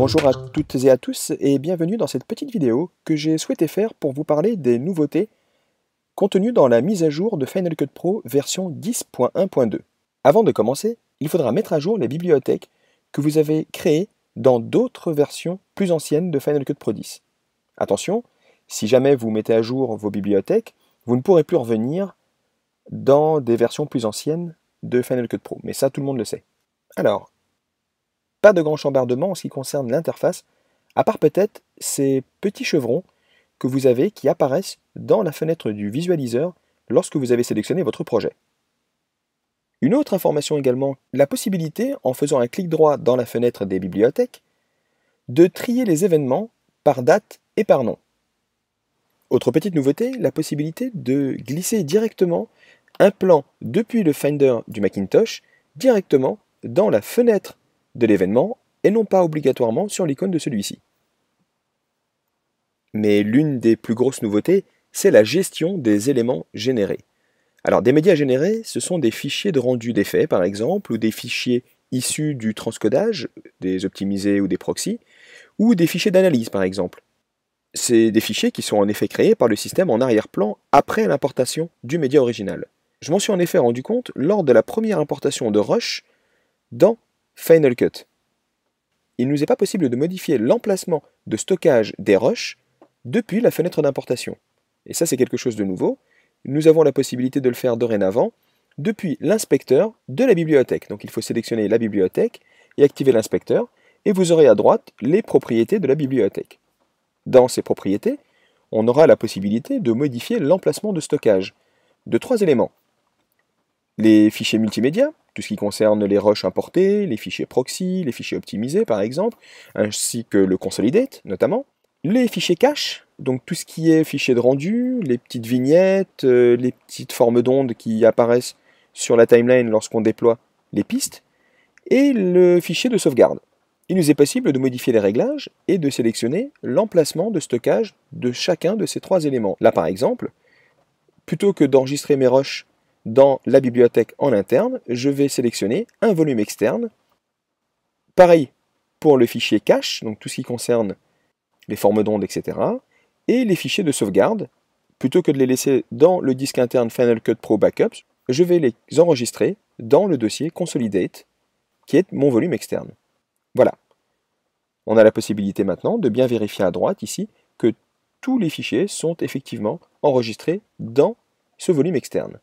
Bonjour à toutes et à tous et bienvenue dans cette petite vidéo que j'ai souhaité faire pour vous parler des nouveautés contenues dans la mise à jour de Final Cut Pro version 10.1.2. Avant de commencer, il faudra mettre à jour les bibliothèques que vous avez créées dans d'autres versions plus anciennes de Final Cut Pro 10. Attention, si jamais vous mettez à jour vos bibliothèques, vous ne pourrez plus revenir dans des versions plus anciennes de Final Cut Pro, mais ça tout le monde le sait. Alors, pas de grand chambardement en ce qui concerne l'interface, à part peut-être ces petits chevrons que vous avez qui apparaissent dans la fenêtre du visualiseur lorsque vous avez sélectionné votre projet. Une autre information également, la possibilité, en faisant un clic droit dans la fenêtre des bibliothèques, de trier les événements par date et par nom. Autre petite nouveauté, la possibilité de glisser directement un plan depuis le Finder du Macintosh directement dans la fenêtre de l'événement et non pas obligatoirement sur l'icône de celui-ci. Mais l'une des plus grosses nouveautés, c'est la gestion des éléments générés. Alors des médias générés, ce sont des fichiers de rendu d'effets par exemple, ou des fichiers issus du transcodage, des optimisés ou des proxys, ou des fichiers d'analyse par exemple. C'est des fichiers qui sont en effet créés par le système en arrière-plan après l'importation du média original. Je m'en suis en effet rendu compte lors de la première importation de Rush dans Final Cut. Il ne nous est pas possible de modifier l'emplacement de stockage des rushs depuis la fenêtre d'importation. Et ça, c'est quelque chose de nouveau. Nous avons la possibilité de le faire dorénavant depuis l'inspecteur de la bibliothèque. Donc il faut sélectionner la bibliothèque et activer l'inspecteur, et vous aurez à droite les propriétés de la bibliothèque. Dans ces propriétés, on aura la possibilité de modifier l'emplacement de stockage de 3 éléments. Les fichiers multimédia, tout ce qui concerne les rushs importés, les fichiers proxy, les fichiers optimisés par exemple, ainsi que le consolidate notamment. Les fichiers cache, donc tout ce qui est fichiers de rendu, les petites vignettes, les petites formes d'ondes qui apparaissent sur la timeline lorsqu'on déploie les pistes, et le fichier de sauvegarde. Il nous est possible de modifier les réglages et de sélectionner l'emplacement de stockage de chacun de ces 3 éléments. Là par exemple, plutôt que d'enregistrer mes rushs dans la bibliothèque en interne, je vais sélectionner un volume externe. Pareil pour le fichier cache, donc tout ce qui concerne les formes d'ondes, etc. Et les fichiers de sauvegarde, plutôt que de les laisser dans le disque interne Final Cut Pro Backups, je vais les enregistrer dans le dossier Consolidate, qui est mon volume externe. Voilà. On a la possibilité maintenant de bien vérifier à droite ici que tous les fichiers sont effectivement enregistrés dans ce volume externe.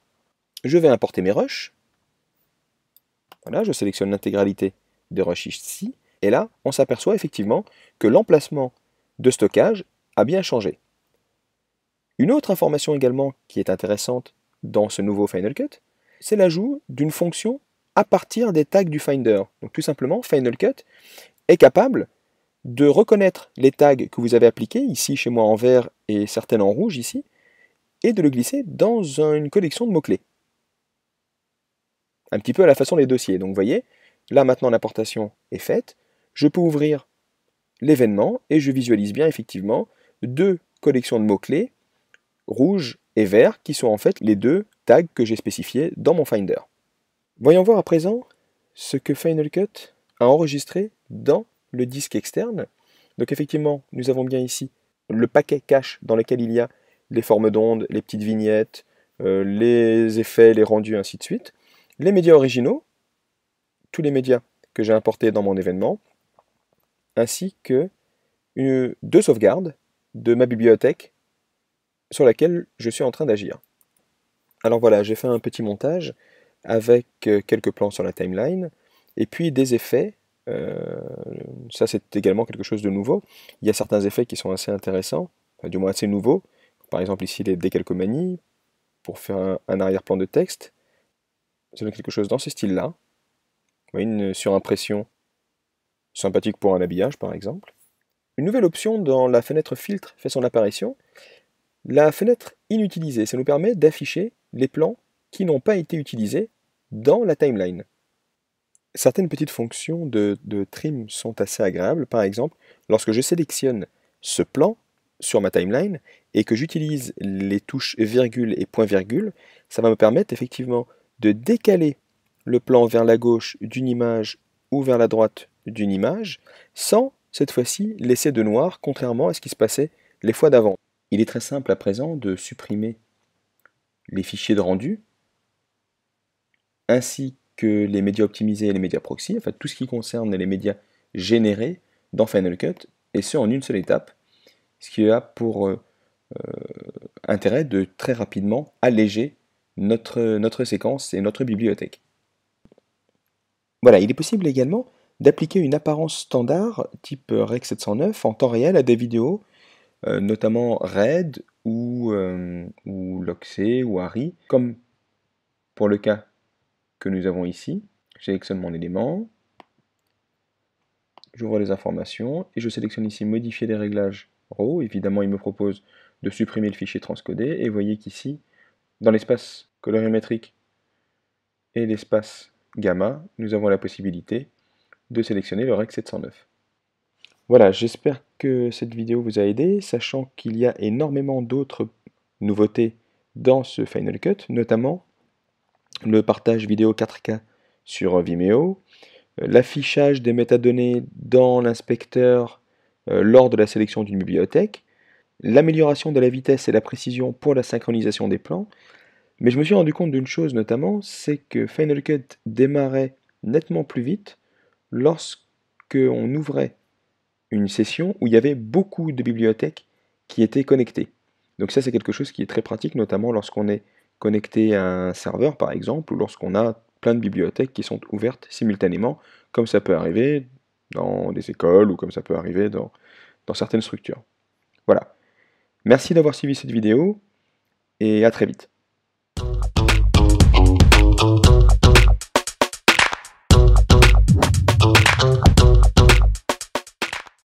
Je vais importer mes rushs. Voilà, je sélectionne l'intégralité des rushs ici. Et là, on s'aperçoit effectivement que l'emplacement de stockage a bien changé. Une autre information également qui est intéressante dans ce nouveau Final Cut, c'est l'ajout d'une fonction à partir des tags du Finder. Donc tout simplement, Final Cut est capable de reconnaître les tags que vous avez appliqués, ici chez moi en vert et certaines en rouge ici, et de le glisser dans une collection de mots-clés. Un petit peu à la façon des dossiers. Donc vous voyez, là maintenant l'importation est faite, je peux ouvrir l'événement et je visualise bien effectivement 2 collections de mots-clés, rouge et vert, qui sont en fait les 2 tags que j'ai spécifiés dans mon Finder. Voyons voir à présent ce que Final Cut a enregistré dans le disque externe. Donc effectivement, nous avons bien ici le paquet cache dans lequel il y a les formes d'ondes, les petites vignettes, les effets, les rendus, ainsi de suite. Les médias originaux, tous les médias que j'ai importés dans mon événement, ainsi que 2 sauvegardes de ma bibliothèque sur laquelle je suis en train d'agir. Alors voilà, j'ai fait un petit montage avec quelques plans sur la timeline, et puis des effets. Ça c'est également quelque chose de nouveau. Il y a certains effets qui sont assez intéressants, enfin, du moins assez nouveaux. Par exemple ici les décalcomanies, pour faire un arrière-plan de texte. C'est quelque chose dans ce style-là. Une surimpression sympathique pour un habillage par exemple. Une nouvelle option dans la fenêtre filtre fait son apparition. La fenêtre inutilisée, ça nous permet d'afficher les plans qui n'ont pas été utilisés dans la timeline. Certaines petites fonctions de trim sont assez agréables. Par exemple, lorsque je sélectionne ce plan sur ma timeline et que j'utilise les touches virgule et point virgule, ça va me permettre effectivement de décaler le plan vers la gauche d'une image ou vers la droite d'une image sans cette fois-ci laisser de noir, contrairement à ce qui se passait les fois d'avant. Il est très simple à présent de supprimer les fichiers de rendu, ainsi que les médias optimisés et les médias proxy, enfin tout ce qui concerne les médias générés dans Final Cut, et ce en une seule étape, ce qui a pour intérêt de très rapidement alléger notre séquence et notre bibliothèque. Voilà, il est possible également d'appliquer une apparence standard type Rec 709 en temps réel à des vidéos, notamment RAID ou LOXC ou ARRI, comme pour le cas que nous avons ici. Je sélectionne mon élément, j'ouvre les informations et je sélectionne ici modifier les réglages RAW. Évidemment, il me propose de supprimer le fichier transcodé et vous voyez qu'ici, dans l'espace colorimétrique et l'espace gamma, nous avons la possibilité de sélectionner le Rec 709. Voilà, j'espère que cette vidéo vous a aidé, sachant qu'il y a énormément d'autres nouveautés dans ce Final Cut, notamment le partage vidéo 4K sur Vimeo, l'affichage des métadonnées dans l'inspecteur lors de la sélection d'une bibliothèque, l'amélioration de la vitesse et la précision pour la synchronisation des plans. Mais je me suis rendu compte d'une chose notamment, c'est que Final Cut démarrait nettement plus vite lorsqu'on ouvrait une session où il y avait beaucoup de bibliothèques qui étaient connectées. Donc ça c'est quelque chose qui est très pratique, notamment lorsqu'on est connecté à un serveur par exemple, ou lorsqu'on a plein de bibliothèques qui sont ouvertes simultanément, comme ça peut arriver dans des écoles ou comme ça peut arriver dans certaines structures. Voilà. Merci d'avoir suivi cette vidéo et à très vite.